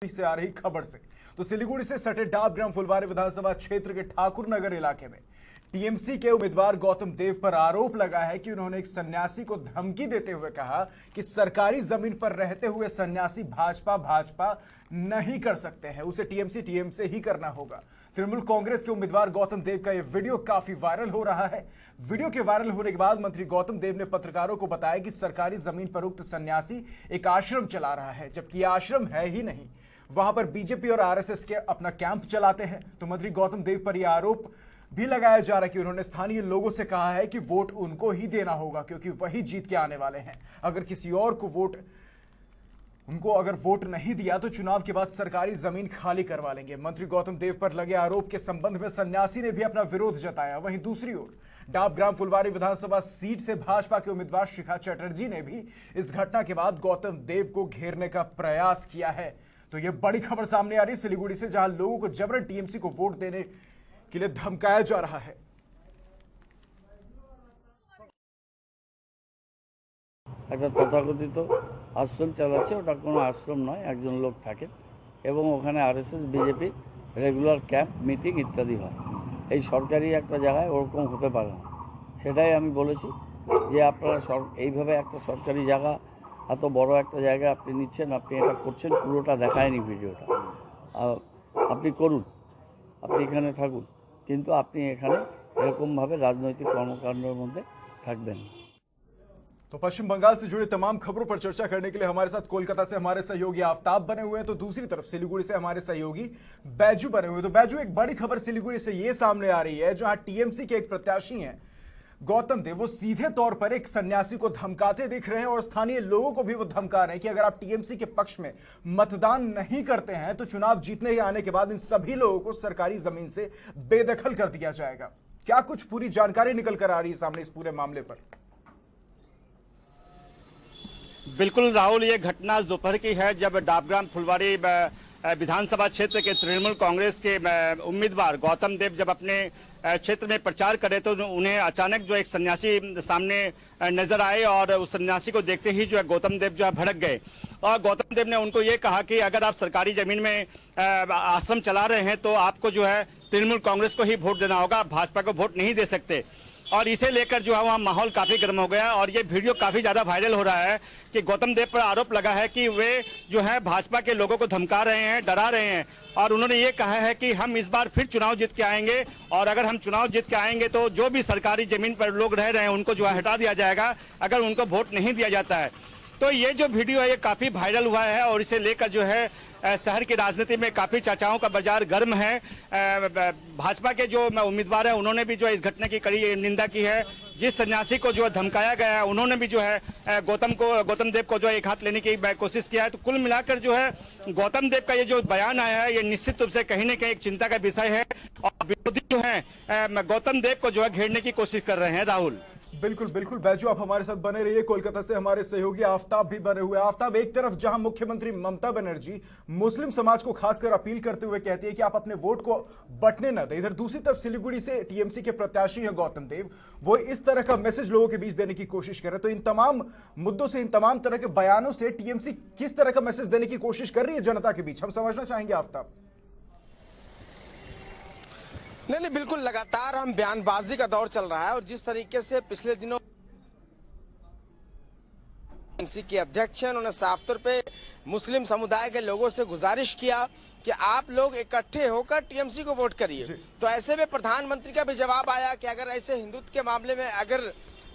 से आ रही खबर से तो सिलीगुड़ी से सटे डाबग्राम फुलवारी विधानसभा क्षेत्र के ठाकुर नगर इलाके में टीएमसी के उम्मीदवार गौतम देव पर आरोप लगा है कि उन्होंने एक सन्यासी को धमकी देते हुए कहा कि सरकारी जमीन पर रहते हुए सन्यासी भाजपा नहीं कर सकते हैं, उसे टीएम से ही करना होगा। तृणमूल कांग्रेस के उम्मीदवार गौतम देव का यह वीडियो काफी वायरल हो रहा है। वीडियो के वायरल होने के बाद मंत्री गौतम देव ने पत्रकारों को बताया कि सरकारी जमीन पर उक्त सन्यासी एक आश्रम चला रहा है, जबकि यह आश्रम है ही नहीं, वहां पर बीजेपी और आरएसएस के अपना कैंप चलाते हैं। तो मंत्री गौतम देव पर यह आरोप भी लगाया जा रहा है कि उन्होंने स्थानीय लोगों से कहा है कि वोट उनको ही देना होगा क्योंकि वही जीत के आने वाले हैं। अगर किसी और को वोट नहीं दिया तो चुनाव के बाद सरकारी जमीन खाली करवा लेंगे। मंत्री गौतम देव पर लगे आरोप के संबंध में सन्यासी ने भी अपना विरोध जताया। वहीं दूसरी ओर डाबग्राम फुलवारी विधानसभा सीट से भाजपा के उम्मीदवार शिखा चटर्जी ने भी इस घटना के बाद गौतम देव को घेरने का प्रयास किया है। तो यह बड़ी खबर सामने आ रही है सिलीगुड़ी से, जहां लोगों को जबरन टीएमसी को वोट देने के लिए धमकाया जा रहा है। একটা তথাকথিত আশ্রম চালাচ্ছে, ওটা কোনো আশ্রম নয়, একজন লোক থাকেন এবং ওখানে RSS BJP regular camp meeting ইত্যাদি হয়। এই সরকারি একটা জায়গায় ওরকম হতে পারে না, সেটাই আমি বলেছি যে আপনারা এইভাবে একটা সরকারি জায়গা, এত বড় একটা জায়গা আপনি নিচ্ছেন, আপনি এটা করছেন, পুরোটা দেখায়নি ভিডিওটা। আপনি করুন, আপনি এখানে থাকুন, কিন্তু আপনি এখানে এরকমভাবে রাজনৈতিক কর্মকাণ্ডের মধ্যে থাকবেন। तो पश्चिम बंगाल से जुड़ी तमाम खबरों पर चर्चा करने के लिए हमारे साथ कोलकाता से हमारे सहयोगी आफ्ताब बने हुए हैं, तो दूसरी तरफ सिलीगुड़ी से हमारे सहयोगी बैजू बने हुए हैं। तो बैजू, एक बड़ी खबर सिलीगुड़ी से यह सामने आ रही है, जहां टीएमसी के एक प्रत्याशी हैं गौतम देव, वो सीधे तौर पर एक सन्यासी को धमकाते दिख रहे हैं और स्थानीय लोगों को भी वो धमका रहे हैं कि अगर आप टीएमसी के पक्ष में मतदान नहीं करते हैं तो चुनाव जीतने के आने के बाद इन सभी लोगों को सरकारी जमीन से बेदखल कर दिया जाएगा। क्या कुछ पूरी जानकारी निकल कर आ रही है सामने इस पूरे मामले पर? बिल्कुल राहुल, ये घटना दोपहर की है जब डाबग्राम फुलवारी विधानसभा क्षेत्र के तृणमूल कांग्रेस के उम्मीदवार गौतम देव जब अपने क्षेत्र में प्रचार करे तो उन्हें अचानक जो एक सन्यासी सामने नजर आए और उस सन्यासी को देखते ही जो है गौतम देव जो है भड़क गए और गौतम देव ने उनको ये कहा कि अगर आप सरकारी जमीन में आश्रम चला रहे हैं तो आपको जो है तृणमूल कांग्रेस को ही वोट देना होगा, भाजपा को वोट नहीं दे सकते। और इसे लेकर जो है वहाँ माहौल काफी गर्म हो गया और ये वीडियो काफी ज्यादा वायरल हो रहा है कि गौतम देव पर आरोप लगा है कि वे जो है भाजपा के लोगों को धमका रहे हैं, डरा रहे हैं और उन्होंने ये कहा है कि हम इस बार फिर चुनाव जीत के आएंगे और अगर हम चुनाव जीत के आएंगे तो जो भी सरकारी जमीन पर लोग रह रहे हैं उनको जो है हटा दिया जाएगा अगर उनको वोट नहीं दिया जाता है। तो ये जो वीडियो है ये काफी वायरल हुआ है और इसे लेकर जो है शहर की राजनीति में काफी चर्चाओं का बाजार गर्म है। भाजपा के जो उम्मीदवार हैं उन्होंने भी जो इस घटना की कड़ी निंदा की है। जिस सन्यासी को जो है धमकाया गया है उन्होंने भी जो है गौतम देव को जो है एक हाथ लेने की कोशिश किया है। तो कुल मिलाकर जो है गौतम देव का ये जो बयान आया है ये निश्चित रूप से कहीं न कहीं एक चिंता का विषय है और विरोधी जो है गौतम देव को जो है घेरने की कोशिश कर रहे हैं। राहुल, बिल्कुल बिल्कुल बैजू, आप हमारे साथ बने रहिए। कोलकाता से हमारे सहयोगी आफ्ताब भी बने हुए। आफ्ताब, एक तरफ जहां मुख्यमंत्री ममता बनर्जी मुस्लिम समाज को खासकर अपील करते हुए कहती है कि आप अपने वोट को बंटने न दें, इधर दूसरी तरफ सिलीगुड़ी से टीएमसी के प्रत्याशी हैं गौतम देव, वो इस तरह का मैसेज लोगों के बीच देने की कोशिश कर रहे हैं। तो इन तमाम मुद्दों से, इन तमाम तरह के बयानों से टीएमसी किस तरह का मैसेज देने की कोशिश कर रही है जनता के बीच, हम समझना चाहेंगे आफ्ताब। नहीं, बिल्कुल लगातार हम बयानबाजी का दौर चल रहा है और जिस तरीके से पिछले दिनों टीएमसी के अध्यक्ष हैं उन्होंने साफ तौर पे मुस्लिम समुदाय के लोगों से गुजारिश किया कि आप लोग इकट्ठे होकर टीएमसी को वोट करिए। तो ऐसे में प्रधानमंत्री का भी जवाब आया कि अगर ऐसे हिंदुत्व के मामले में अगर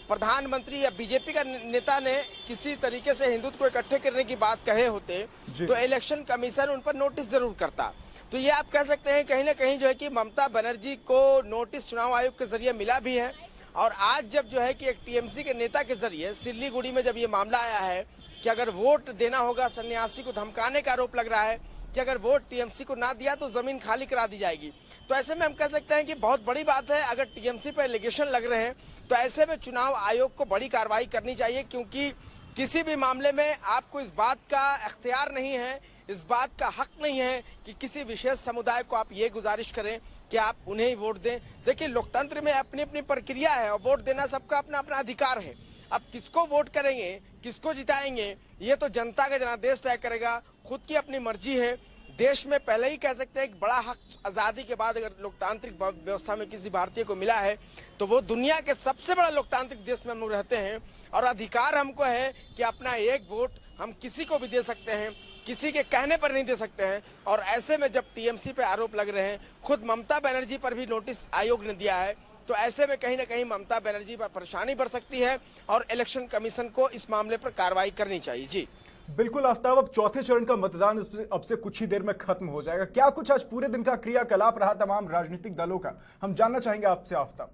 प्रधानमंत्री या बीजेपी का नेता ने किसी तरीके से हिंदुत्व को इकट्ठे करने की बात कहे होते तो इलेक्शन कमीशन उन पर नोटिस जरूर करता। तो ये आप कह सकते हैं कहीं ना कहीं जो है कि ममता बनर्जी को नोटिस चुनाव आयोग के जरिए मिला भी है और आज जब जो है कि एक टीएमसी के नेता के जरिए सिलीगुड़ी में जब ये मामला आया है कि अगर वोट देना होगा, सन्यासी को धमकाने का आरोप लग रहा है कि अगर वोट टीएमसी को ना दिया तो जमीन खाली करा दी जाएगी। तो ऐसे में हम कह सकते हैं कि बहुत बड़ी बात है, अगर टीएमसी पर एलिगेशन लग रहे हैं तो ऐसे में चुनाव आयोग को बड़ी कार्रवाई करनी चाहिए क्योंकि किसी भी मामले में आपको इस बात का अख्तियार नहीं है, इस बात का हक नहीं है कि किसी विशेष समुदाय को आप ये गुजारिश करें कि आप उन्हें ही वोट दें। देखिए, लोकतंत्र में अपनी अपनी प्रक्रिया है और वोट देना सबका अपना अपना अधिकार है। अब किसको वोट करेंगे, किसको जिताएंगे, ये तो जनता का जनादेश तय करेगा। खुद की अपनी मर्जी है देश में पहले ही कह सकते हैं एक बड़ा हक आजादी के बाद अगर लोकतांत्रिक व्यवस्था में किसी भारतीय को मिला है तो वो दुनिया के सबसे बड़ा लोकतांत्रिक देश में हम लोग रहते हैं। और अधिकार हमको है कि अपना एक वोट हम किसी को भी दे सकते हैं, किसी के कहने पर नहीं दे सकते हैं। और ऐसे में जब टीएमसी पे आरोप लग रहे हैं, खुद ममता बनर्जी पर भी नोटिस आयोग ने दिया है, तो ऐसे में कहीं ना कहीं ममता बनर्जी पर परेशानी बढ़ सकती है और इलेक्शन कमीशन को इस मामले पर कार्रवाई करनी चाहिए। जी बिल्कुल आफ्ताब, अब चौथे चरण का मतदान अब से कुछ ही देर में खत्म हो जाएगा। क्या कुछ आज पूरे दिन का क्रियाकलाप रहा तमाम राजनीतिक दलों का, हम जानना चाहेंगे आपसे आफ्ताब।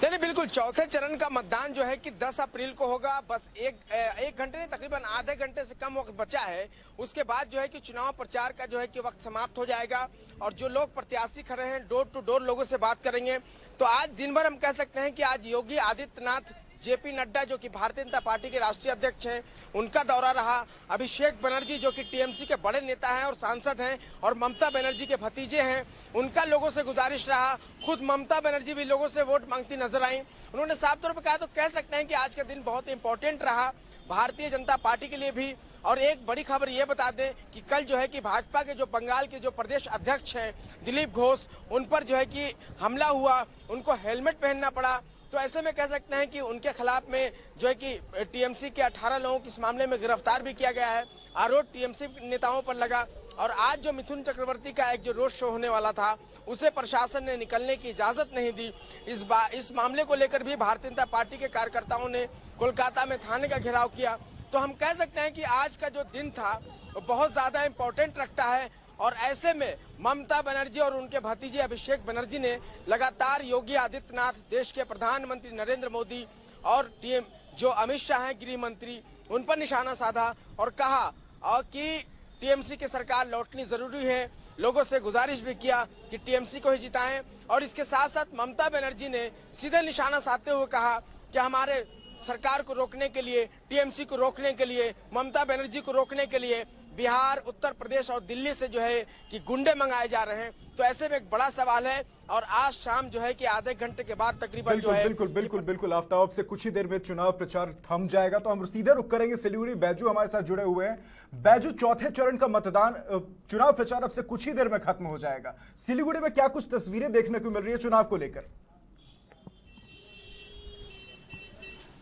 नहीं, बिल्कुल चौथे चरण का मतदान जो है कि 10 अप्रैल को होगा। बस एक घंटे नहीं, तकरीबन आधे घंटे से कम वक्त बचा है। उसके बाद जो है कि चुनाव प्रचार का जो है कि वक्त समाप्त हो जाएगा और जो लोग प्रत्याशी खड़े हैं डोर टू डोर लोगों से बात करेंगे। तो आज दिन भर हम कह सकते हैं कि आज योगी आदित्यनाथ, जेपी नड्डा जो कि भारतीय जनता पार्टी के राष्ट्रीय अध्यक्ष हैं, उनका दौरा रहा। अभिषेक बनर्जी जो कि टीएमसी के बड़े नेता हैं और सांसद हैं और ममता बनर्जी के भतीजे हैं, उनका लोगों से गुजारिश रहा। खुद ममता बनर्जी भी लोगों से वोट मांगती नजर आई। उन्होंने साफ तौर पर कहा, तो कह सकते हैं कि आज का दिन बहुत इंपॉर्टेंट रहा भारतीय जनता पार्टी के लिए भी। और एक बड़ी खबर ये बता दें कि कल जो है कि भाजपा के जो बंगाल के जो प्रदेश अध्यक्ष हैं दिलीप घोष, उन पर जो है कि हमला हुआ, उनको हेलमेट पहनना पड़ा। तो ऐसे में कह सकते हैं कि उनके खिलाफ में जो है कि टीएमसी के 18 लोगों को इस मामले में गिरफ्तार भी किया गया है। आरोप टीएमसी नेताओं पर लगा। और आज जो मिथुन चक्रवर्ती का एक जो रोड शो होने वाला था, उसे प्रशासन ने निकलने की इजाजत नहीं दी। इस मामले को लेकर भी भारतीय जनता पार्टी के कार्यकर्ताओं ने कोलकाता में थाने का घेराव किया। तो हम कह सकते हैं कि आज का जो दिन था वो बहुत ज्यादा इंपॉर्टेंट रखता है। और ऐसे में ममता बनर्जी और उनके भतीजे अभिषेक बनर्जी ने लगातार योगी आदित्यनाथ, देश के प्रधानमंत्री नरेंद्र मोदी और जो अमित शाह हैं गृह मंत्री, उन पर निशाना साधा और कहा कि टीएमसी की सरकार लौटनी जरूरी है। लोगों से गुजारिश भी किया कि टीएमसी को ही जिताएं। और इसके साथ साथ ममता बनर्जी ने सीधे निशाना साधते हुए कहा कि हमारे सरकार को रोकने के लिए, टीएमसी को रोकने के लिए, ममता बनर्जी को रोकने के लिए बिहार, उत्तर प्रदेश और दिल्ली से जो है कि गुंडे मंगाए जा रहे हैं। तो ऐसे में एक बड़ा सवाल है। और आज शाम जो है कि आधे घंटे के बाद तकरीबन जो है बिल्कुल आफ्ताब, से कुछ ही देर में चुनाव प्रचार थम जाएगा। तो हम सीधे रुक करेंगे सिलीगुड़ी। बैजू हमारे साथ जुड़े हुए हैं। बैजू, चौथे चरण का मतदान, चुनाव प्रचार अब से कुछ ही देर में खत्म हो जाएगा। सिलीगुड़ी में क्या कुछ तस्वीरें देखने को मिल रही है चुनाव को लेकर?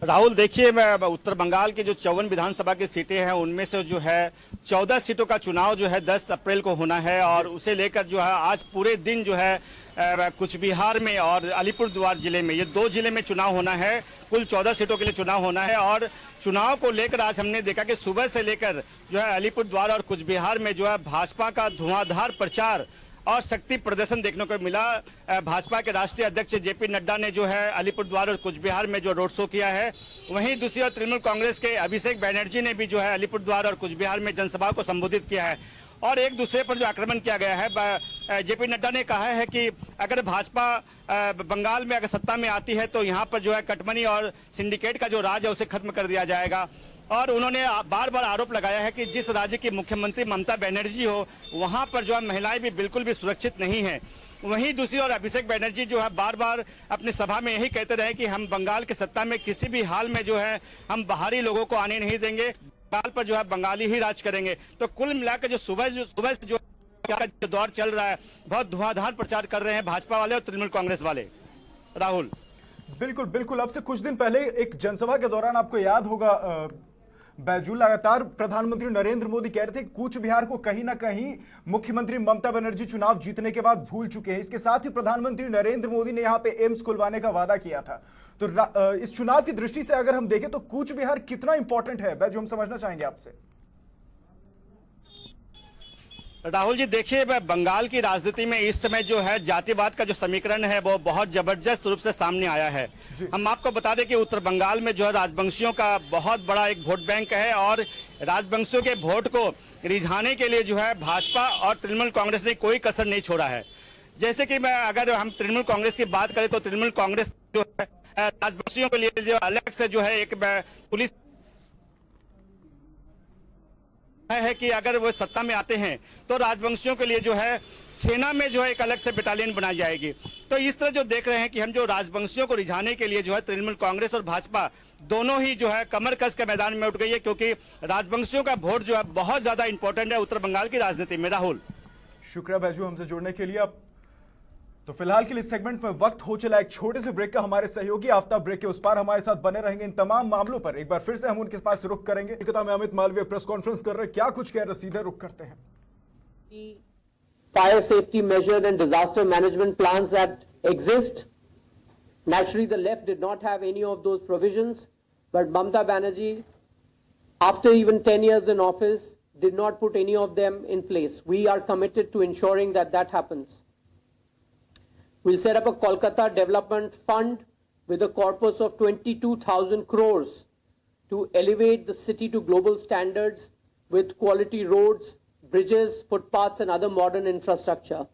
राहुल, देखिए, उत्तर बंगाल के जो 54 विधानसभा की सीटें हैं उनमें से जो है 14 सीटों का चुनाव जो है 10 अप्रैल को होना है। और उसे लेकर जो है आज पूरे दिन जो है कुछ बिहार में और अलीपुरद्वार जिले में, ये 2 जिले में चुनाव होना है। कुल 14 सीटों के लिए चुनाव होना है। और चुनाव को लेकर आज हमने देखा कि सुबह से लेकर जो है अलीपुरद्वार और कुछ बिहार में जो है भाजपा का धुआंधार प्रचार और शक्ति प्रदर्शन देखने को मिला। भाजपा के राष्ट्रीय अध्यक्ष जेपी नड्डा ने जो है अलीपुरद्वार और कुछ बिहार में जो रोड शो किया है, वहीं दूसरी ओर तृणमूल कांग्रेस के अभिषेक बनर्जी ने भी जो है अलीपुरद्वार और कुछ बिहार में जनसभा को संबोधित किया है। और एक दूसरे पर जो आक्रमण किया गया है, जेपी नड्डा ने कहा है कि अगर भाजपा बंगाल में अगर सत्ता में आती है तो यहाँ पर जो है कटमनी और सिंडिकेट का जो राज है उसे खत्म कर दिया जाएगा। और उन्होंने बार बार आरोप लगाया है कि जिस राज्य की मुख्यमंत्री ममता बनर्जी हो, वहां पर जो है महिलाएं भी बिल्कुल भी सुरक्षित नहीं है। वहीं दूसरी ओर अभिषेक बनर्जी जो है बार बार अपनी सभा में यही कहते रहे कि हम बंगाल की सत्ता में किसी भी हाल में जो है हम बाहरी लोगों को आने नहीं देंगे, बंगाल पर जो है बंगाली ही राज करेंगे। तो कुल मिलाकर जो सुबह से जो दौर चल रहा है, बहुत धुआंधार प्रचार कर रहे हैं भाजपा वाले और तृणमूल कांग्रेस वाले। राहुल, बिल्कुल अब से कुछ दिन पहले एक जनसभा के दौरान आपको याद होगा बैजू, लगातार प्रधानमंत्री नरेंद्र मोदी कह रहे थे कूच बिहार को कहीं ना कहीं मुख्यमंत्री ममता बनर्जी चुनाव जीतने के बाद भूल चुके हैं। इसके साथ ही प्रधानमंत्री नरेंद्र मोदी ने यहां पे एम्स खुलवाने का वादा किया था। तो इस चुनाव की दृष्टि से अगर हम देखें तो कूच बिहार कितना इंपॉर्टेंट है बैजू, हम समझना चाहेंगे आपसे। राहुल जी, देखिए, बंगाल की राजनीति में इस समय जो है जातिवाद का जो समीकरण है वो बहुत जबरदस्त रूप से सामने आया है। हम आपको बता दें कि उत्तर बंगाल में जो है राजवंशियों का बहुत बड़ा एक वोट बैंक है और राजवंशियों के वोट को रिझाने के लिए जो है भाजपा और तृणमूल कांग्रेस ने कोई कसर नहीं छोड़ा है। जैसे कि अगर हम तृणमूल कांग्रेस की बात करें तो तृणमूल कांग्रेस जो है राजवंशियों के लिए जो अलग से जो है एक पुलिस है कि अगर वो सत्ता में आते हैं तो राजवंशियों के लिए जो है सेना में जो है एक अलग से बटालियन बनाई जाएगी। तो इस तरह जो देख रहे हैं कि हम जो राजवंशियों को रिझाने के लिए जो है तृणमूल कांग्रेस और भाजपा दोनों ही जो है कमर कस के मैदान में उठ गई है, क्योंकि राजवंशियों का वोट जो है बहुत ज्यादा इंपॉर्टेंट है उत्तर बंगाल की राजनीति में। राहुल, शुक्रिया बैजू हमसे जुड़ने के लिए। अब तो फिलहाल के लिए सेगमेंट में वक्त हो चला एक छोटे से ब्रेक का। हमारे सहयोगी आफ्ताब ब्रेक के उस पार हमारे साथ बने रहेंगे। इन तमाम मामलों पर एक बार फिर से हम उनके पास रुख करेंगे। कोलकाता में अमित मालवीय प्रेस कॉन्फ्रेंस कर रहे, क्या कुछ कह रहे, सीधे रुख करते हैं। Fire safety measure and disaster management plans that exist. Naturally, the left did not have any of those provisions, but Mamata Banerjee, after even 10 years in office, did not put any of them in place. We are committed to ensuring that that happens. We'll set up a Kolkata Development Fund with a corpus of 22,000 crores to elevate the city to global standards with quality roads, bridges, footpaths, and other modern infrastructure.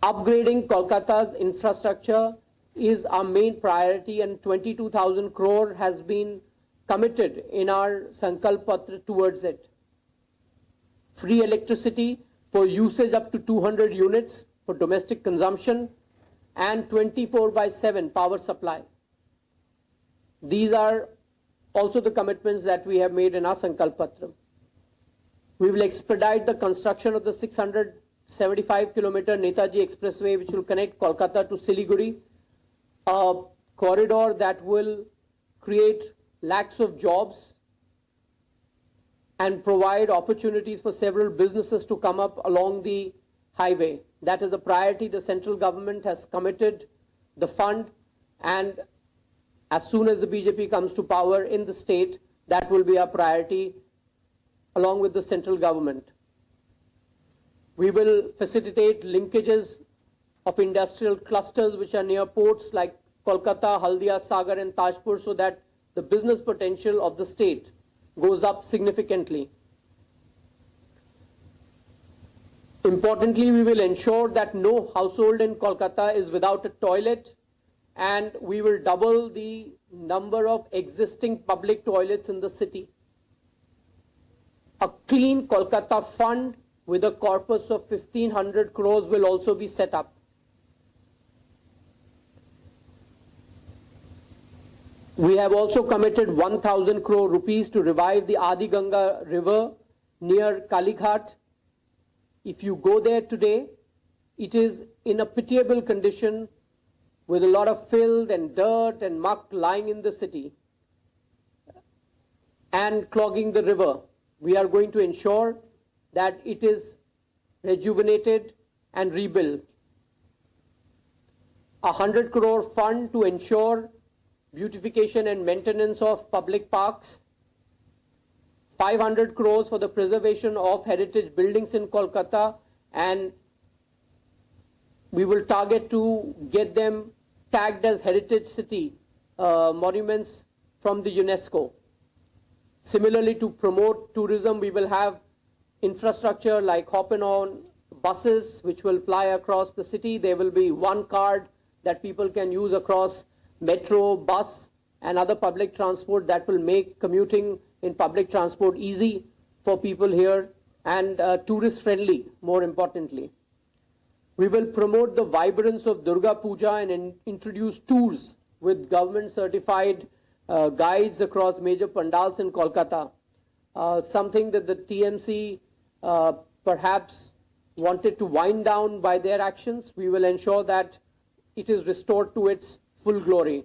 Upgrading Kolkata's infrastructure is our main priority, and 22,000 crore has been committed in our Sankalp Patra towards it. Free electricity for usage up to 200 units for domestic consumption and 24/7 power supply. These are also the commitments that we have made in our Sankalp Patra. We will expedite the construction of the 675-kilometer Netaji Expressway, which will connect Kolkata to Siliguri, a corridor that will create lakhs of jobs and provide opportunities for several businesses to come up along the highway. That is a priority. The central government has committed the fund, and as soon as the BJP comes to power in the state, that will be our priority along with the central government. We will facilitate linkages of industrial clusters which are near ports like Kolkata, Haldia, Sagar and Tajpur, so that the business potential of the state goes up significantly. Importantly, we will ensure that no household in Kolkata is without a toilet, and we will double the number of existing public toilets in the city. A clean Kolkata fund with a corpus of 1,500 crores will also be set up. We have also committed 1,000 crore rupees to revive the Adi Ganga river near Kalighat. If you go there today, it is in a pitiable condition with a lot of filth and dirt and muck lying in the city and clogging the river. We are going to ensure that it is rejuvenated and rebuilt. 100 crore fund to ensure beautification and maintenance of public parks. 500 crores for the preservation of heritage buildings in Kolkata, and we will target to get them tagged as heritage city monuments from the UNESCO. Similarly, to promote tourism, we will have infrastructure like hop and on buses which will ply across the city. There will be one card that people can use across metro, bus and other public transport that will make commuting in public transport easy for people here and tourist friendly, more importantly. We will promote the vibrance of Durga Puja and introduce tours with government certified guides across major pandals in Kolkata. Something that the TMC perhaps wanted to wind down by their actions. We will ensure that it is restored to its full glory.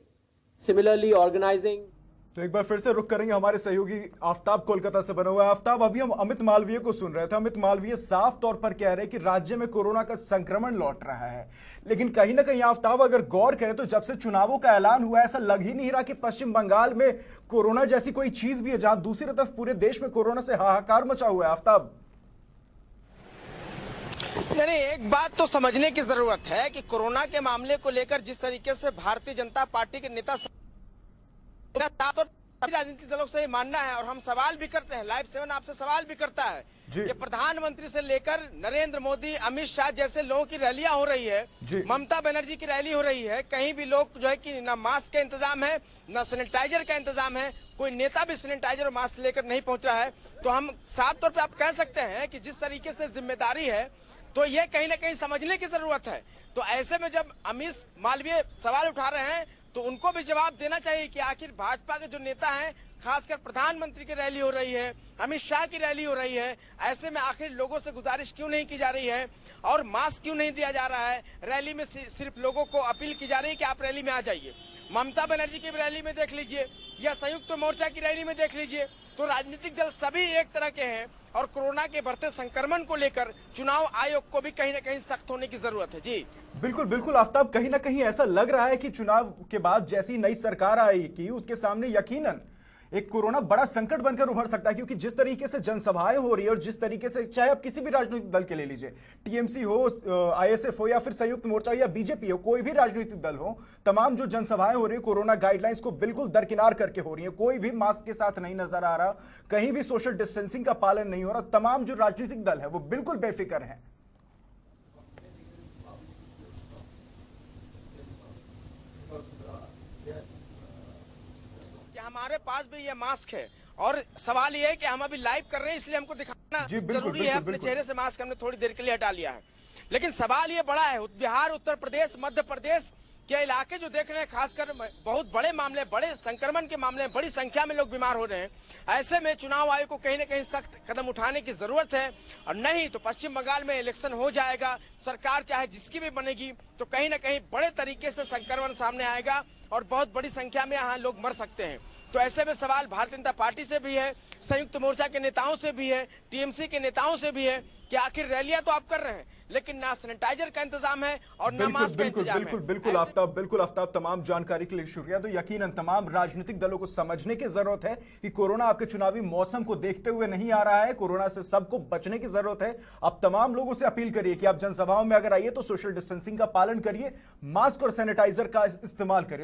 Similarly, organizing तो एक बार फिर से रुक करेंगे हमारे सहयोगी आफ्ताब कोलकाता से बना हुआ है। आफ्ताब, अभी हम अमित मालवीय को सुन रहे थे। अमित मालवीय साफ तौर पर कह रहे हैं कि राज्य में कोरोना का संक्रमण लौट रहा है, लेकिन कहीं ना कहीं आफ्ताब अगर गौर करें तो जब से चुनावों का ऐलान हुआ ऐसा लग ही नहीं रहा कि पश्चिम बंगाल में कोरोना जैसी कोई चीज भी है, जहां दूसरी तरफ पूरे देश में कोरोना से हाहाकार मचा हुआ है। आफ्ताब, नहीं, एक बात तो समझने की जरूरत है कि कोरोना के मामले को लेकर जिस तरीके से भारतीय जनता पार्टी के नेता सभी राजनीतिक दलों से ये मानना है और हम सवाल भी करते हैं, लाइव 7 आपसे सवाल भी करता है कि प्रधानमंत्री से लेकर नरेंद्र मोदी, अमित शाह जैसे लोगों की रैलियां हो रही है, ममता बनर्जी की रैली हो रही है, कहीं भी लोग जो है कि ना मास्क का इंतजाम है, ना सैनिटाइजर का इंतजाम है, कोई नेता भी सैनिटाइजर और मास्क लेकर नहीं पहुंच रहा है। तो हम साफ तौर पे आप कह सकते हैं कि जिस तरीके से जिम्मेदारी है तो ये कहीं ना कहीं समझने की जरूरत है। तो ऐसे में जब अमीश मालवीय सवाल उठा रहे हैं तो उनको भी जवाब देना चाहिए कि आखिर भाजपा के जो नेता हैं, खासकर प्रधानमंत्री की रैली हो रही है, अमित शाह की रैली हो रही है, ऐसे में आखिर लोगों से गुजारिश क्यों नहीं की जा रही है और मास्क क्यों नहीं दिया जा रहा है? रैली में सिर्फ लोगों को अपील की जा रही है कि आप रैली में आ जाइए। ममता बनर्जी की रैली में देख लीजिए या संयुक्त मोर्चा की रैली में देख लीजिए, तो राजनीतिक दल सभी एक तरह के हैं और कोरोना के बढ़ते संक्रमण को लेकर चुनाव आयोग को भी कहीं ना कहीं सख्त होने की जरूरत है। जी बिल्कुल बिल्कुल आफ्ताब, कहीं ना कहीं ऐसा लग रहा है कि चुनाव के बाद जैसी नई सरकार आएगी उसके सामने यकीनन एक कोरोना बड़ा संकट बनकर उभर सकता है, क्योंकि जिस तरीके से जनसभाएं हो रही है और जिस तरीके से, चाहे आप किसी भी राजनीतिक दल के ले लीजिए, टीएमसी हो, आईएसएफ हो या फिर संयुक्त मोर्चा या बीजेपी हो, कोई भी राजनीतिक दल हो, तमाम जो जनसभाएं हो रही है कोरोना गाइडलाइंस को बिल्कुल दरकिनार करके हो रही है। कोई भी मास्क के साथ नहीं नजर आ रहा, कहीं भी सोशल डिस्टेंसिंग का पालन नहीं हो रहा। तमाम जो राजनीतिक दल है वो बिल्कुल बेफिक्र है। हमारे पास भी ये मास्क है और सवाल ये है कि हम अभी लाइव कर रहे हैं इसलिए हमको दिखाना जरूरी है। अपने चेहरे से मास्क हमने थोड़ी देर के लिए हटा लिया है, लेकिन सवाल ये बड़ा है, बिहार, उत्तर प्रदेश, मध्य प्रदेश के इलाके जो देख रहे हैं, खासकर बहुत बड़े मामले, बड़े संक्रमण के मामले, बड़ी संख्या में लोग बीमार हो रहे हैं। ऐसे में चुनाव आयोग को कहीं ना कहीं सख्त कदम उठाने की जरूरत है, और नहीं तो पश्चिम बंगाल में इलेक्शन हो जाएगा, सरकार चाहे जिसकी भी बनेगी, तो कहीं ना कहीं बड़े तरीके से संक्रमण सामने आएगा और बहुत बड़ी संख्या में यहाँ लोग मर सकते हैं। तो ऐसे में सवाल भारतीय जनता पार्टी से भी है, संयुक्त मोर्चा के नेताओं से भी है, टीएमसी के नेताओं से भी है कि आखिर रैलियां तो आप कर रहे हैं लेकिन ना सैनिटाइजर का इंतजाम है और ना मास्क का इंतजाम है। बिल्कुल आफ्ताब, तमाम जानकारी के लिए शुक्रिया। तो यकीनन तमाम राजनीतिक दलों को समझने की जरूरत है कि कोरोना आपके चुनावी मौसम को देखते हुए नहीं आ रहा है, कोरोना से सबको बचने की जरूरत है। आप तमाम लोगों से अपील करिए कि आप जनसभाओं में अगर आइए तो सोशल डिस्टेंसिंग का पालन करिए, मास्क और सैनिटाइजर का इस्तेमाल करिए।